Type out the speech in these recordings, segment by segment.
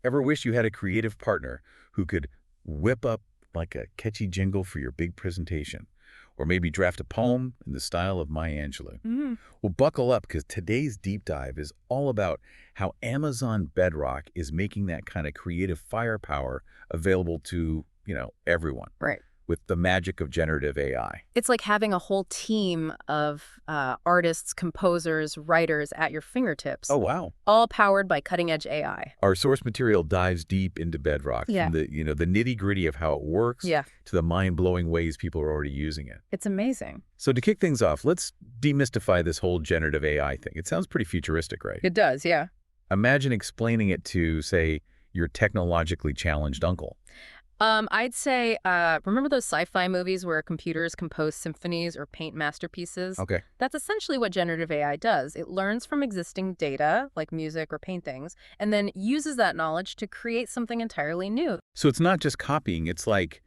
Ever wish you had a creative partner who could whip up like a catchy jingle for your big presentation? Or maybe draft a poem in the style of Maya Angelou? Mm. Well, buckle up because today's deep dive is all about how Amazon Bedrock is making that kind of creative firepower available to, everyone Right. with the magic of generative AI. It's like having a whole team of artists, composers, writers at your fingertips, Oh, wow. all powered by cutting-edge AI. Our source material dives deep into Bedrock Yeah. from the nitty-gritty of how it works Yeah, to the mind-blowing ways people are already using it. it's amazing. So to kick things off, let's demystify this whole generative AI thing. It sounds pretty futuristic, right? It does, yeah. Imagine explaining it to, say, your technologically challenged uncle. I'd say, remember those sci-fi movies where computers compose symphonies or paint masterpieces? Okay. That's essentially what generative AI does. It learns from existing data, like music or paintings, and then uses that knowledge to create something entirely new. So it's not just copying, it's like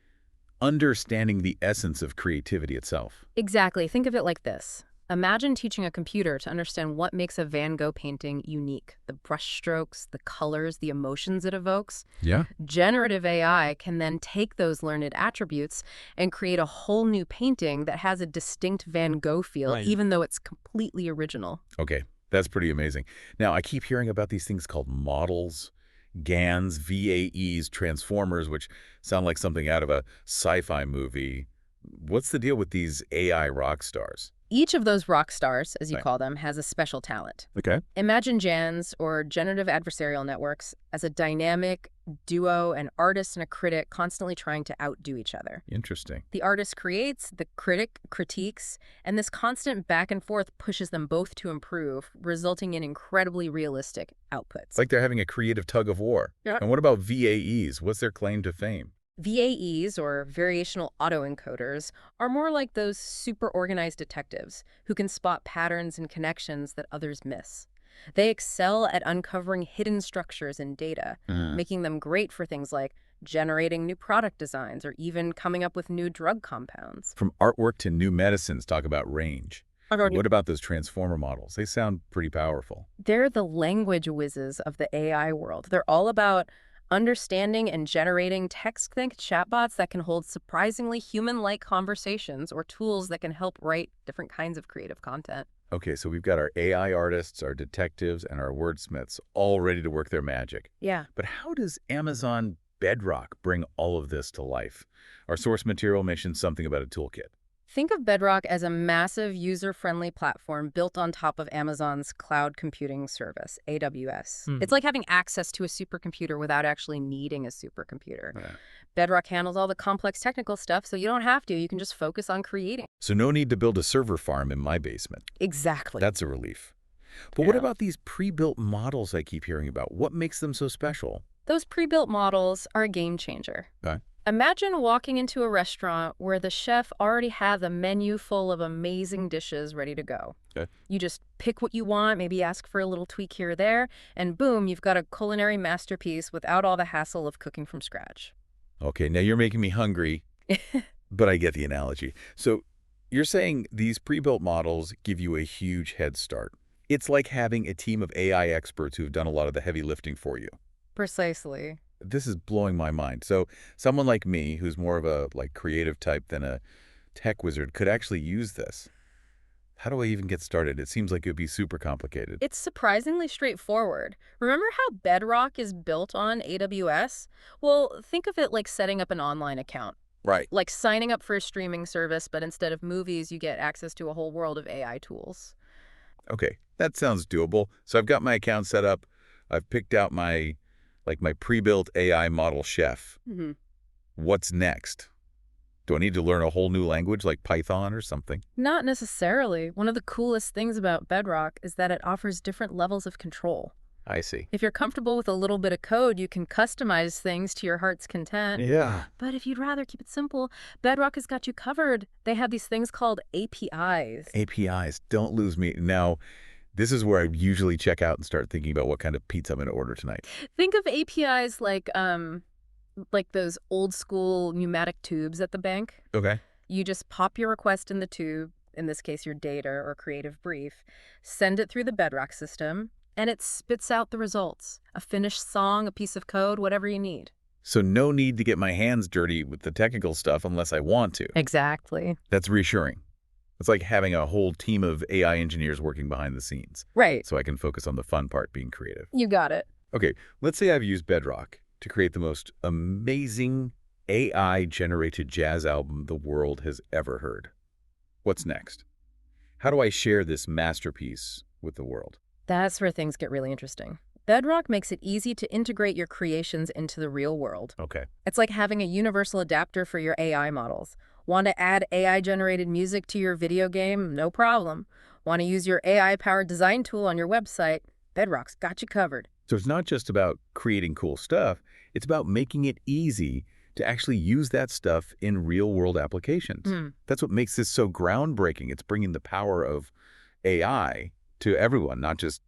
understanding the essence of creativity itself. Exactly. Think of it like this. Imagine teaching a computer to understand what makes a Van Gogh painting unique. The brushstrokes, the colors, the emotions it evokes. Yeah. Generative AI can then take those learned attributes and create a whole new painting that has a distinct Van Gogh feel, Right. even though it's completely original. Okay, that's pretty amazing. Now, I keep hearing about these things called models, GANs, VAEs, transformers, which sound like something out of a sci-fi movie. What's the deal with these AI rock stars? Each of those rock stars, as you Right. call them, has a special talent. Okay. Imagine GANs, or generative adversarial networks, as a dynamic duo, an artist and a critic constantly trying to outdo each other. Interesting. The artist creates, the critic critiques, and this constant back and forth pushes them both to improve, resulting in incredibly realistic outputs. It's like they're having a creative tug of war. Yeah. And what about VAEs? What's their claim to fame? VAEs, or variational autoencoders, are more like those super organized detectives who can spot patterns and connections that others miss. They excel at uncovering hidden structures in data, making them great for things like generating new product designs or even coming up with new drug compounds. From artwork to new medicines, talk about range. What about those transformer models? They sound pretty powerful. They're the language whizzes of the AI world. They're all about understanding and generating text-think chatbots that can hold surprisingly human-like conversations or tools that can help write different kinds of creative content. Okay, so we've got our AI artists, our detectives, and our wordsmiths all ready to work their magic. Yeah. But how does Amazon Bedrock bring all of this to life? Our source material mentions something about a toolkit. Think of BedRock as a massive user-friendly platform built on top of Amazon's cloud computing service, AWS. It's like having access to a supercomputer without actually needing a supercomputer. Yeah. BedRock handles all the complex technical stuff, so you don't have to. You can just focus on creating. So no need to build a server farm in my basement. Exactly. That's a relief. But what Yeah. about these pre-built models I keep hearing about? What makes them so special? Those pre-built models are a game changer. Okay. Imagine walking into a restaurant where the chef already has a menu full of amazing dishes ready to go. Okay. You just pick what you want, maybe ask for a little tweak here or there, and boom, you've got a culinary masterpiece without all the hassle of cooking from scratch. Okay, now you're making me hungry, but I get the analogy. So you're saying these pre-built models give you a huge head start. It's like having a team of AI experts who've done a lot of the heavy lifting for you. Precisely. This is blowing my mind. So someone like me, who's more of a creative type than a tech wizard, could actually use this. How do I even get started? It seems like it would be super complicated. It's surprisingly straightforward. Remember how BedRock is built on AWS? Well, think of it like setting up an online account. Right. Like signing up for a streaming service, but instead of movies, you get access to a whole world of AI tools. Okay, that sounds doable. So I've got my account set up. I've picked out my pre-built AI model chef. What's next? Do I need to learn a whole new language like Python or something? Not necessarily. One of the coolest things about BedRock is that it offers different levels of control. I see. If you're comfortable with a little bit of code, you can customize things to your heart's content. Yeah. But if you'd rather keep it simple, BedRock has got you covered. They have these things called APIs. APIs. Don't lose me. Now, this is where I usually check out and start thinking about what kind of pizza I'm going to order tonight. Think of APIs like those old school pneumatic tubes at the bank. Okay. You just pop your request in the tube, in this case your data or creative brief, send it through the BedRock system. and it spits out the results. A finished song, a piece of code, whatever you need. So no need to get my hands dirty with the technical stuff unless I want to. Exactly. That's reassuring. It's like having a whole team of AI engineers working behind the scenes, Right. so I can focus on the fun part, being creative. You got it. Okay, let's say I've used BedRock to create the most amazing AI-generated jazz album the world has ever heard. What's next? How do I share this masterpiece with the world? That's where things get really interesting. BedRock makes it easy to integrate your creations into the real world. Okay. It's like having a universal adapter for your AI models. Want to add AI-generated music to your video game? No problem. Want to use your AI-powered design tool on your website? BedRock's got you covered. So it's not just about creating cool stuff, it's about making it easy to actually use that stuff in real-world applications. That's what makes this so groundbreaking. It's bringing the power of AI to everyone, not just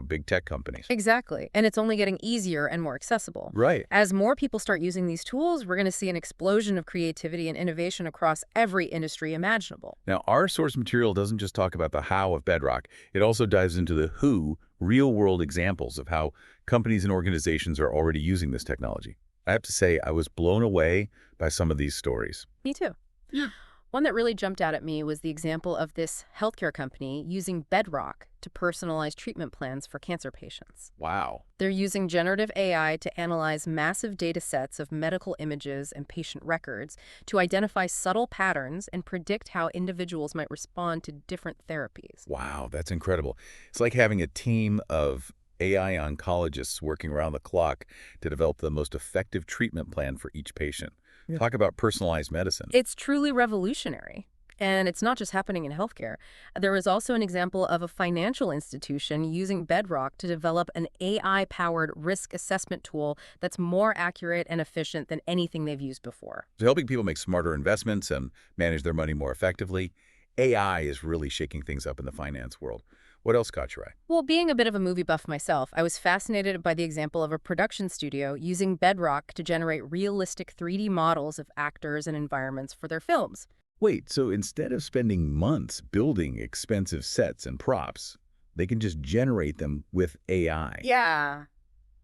big tech companies. Exactly. And it's only getting easier and more accessible. Right. As more people start using these tools, we're going to see an explosion of creativity and innovation across every industry imaginable. Now, our source material doesn't just talk about the how of BedRock. It also dives into the who, real-world examples of how companies and organizations are already using this technology. I have to say, I was blown away by some of these stories. Me too. Yeah. One that really jumped out at me was the example of this healthcare company using BedRock to personalize treatment plans for cancer patients. Wow. They're using generative AI to analyze massive data sets of medical images and patient records to identify subtle patterns and predict how individuals might respond to different therapies. Wow, that's incredible. It's like having a team of AI oncologists working around the clock to develop the most effective treatment plan for each patient. Yeah. Talk about personalized medicine. It's truly revolutionary. And it's not just happening in healthcare. There was also an example of a financial institution using BedRock to develop an AI-powered risk assessment tool that's more accurate and efficient than anything they've used before. So helping people make smarter investments and manage their money more effectively, AI is really shaking things up in the finance world. What else caught your eye? Well, being a bit of a movie buff myself, I was fascinated by the example of a production studio using BedRock to generate realistic 3D models of actors and environments for their films. Wait, so instead of spending months building expensive sets and props, they can just generate them with AI? Yeah.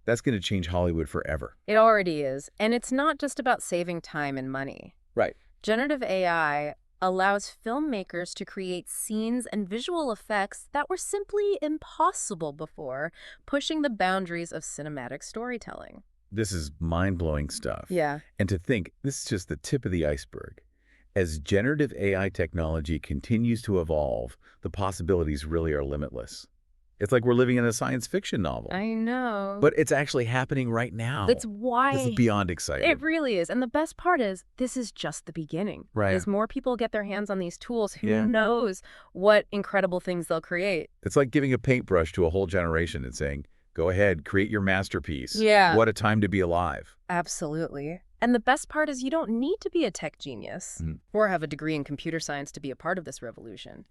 That's going to change Hollywood forever. It already is. And it's not just about saving time and money. Right. Generative AI allows filmmakers to create scenes and visual effects that were simply impossible before, pushing the boundaries of cinematic storytelling. This is mind-blowing stuff. Yeah. And to think, this is just the tip of the iceberg. As generative AI technology continues to evolve, the possibilities really are limitless. It's like we're living in a science fiction novel. I know. But it's actually happening right now. That's why. This is beyond exciting. It really is. And the best part is, this is just the beginning. Right. As more people get their hands on these tools, who knows what incredible things they'll create. It's like giving a paintbrush to a whole generation and saying, go ahead, create your masterpiece. Yeah. What a time to be alive. Absolutely. And the best part is you don't need to be a tech genius or have a degree in computer science to be a part of this revolution.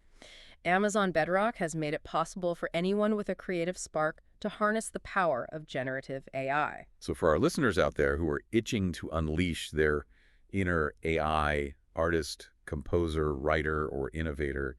Amazon BedRock has made it possible for anyone with a creative spark to harness the power of generative AI. So for our listeners out there who are itching to unleash their inner AI artist, composer, writer, or innovator,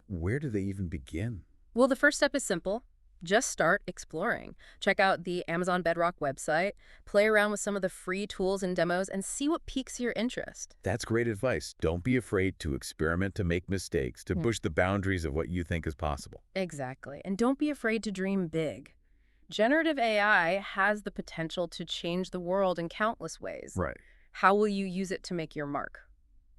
where do they even begin? Well, the first step is simple. Just start exploring. Check out the Amazon BedRock website, play around with some of the free tools and demos, and see what piques your interest. That's great advice. Don't be afraid to experiment, to make mistakes, to push the boundaries of what you think is possible. Exactly. And don't be afraid to dream big. Generative AI has the potential to change the world in countless ways. Right. How will you use it to make your mark?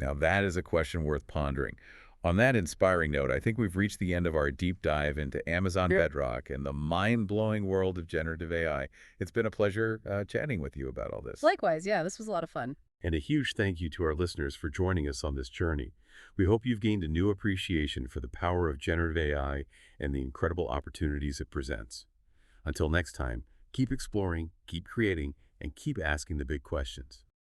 Now, that is a question worth pondering. On that inspiring note, I think we've reached the end of our deep dive into Amazon BedRock and the mind-blowing world of generative AI. It's been a pleasure chatting with you about all this. Likewise, yeah, this was a lot of fun. And a huge thank you to our listeners for joining us on this journey. We hope you've gained a new appreciation for the power of generative AI and the incredible opportunities it presents. Until next time, keep exploring, keep creating, and keep asking the big questions.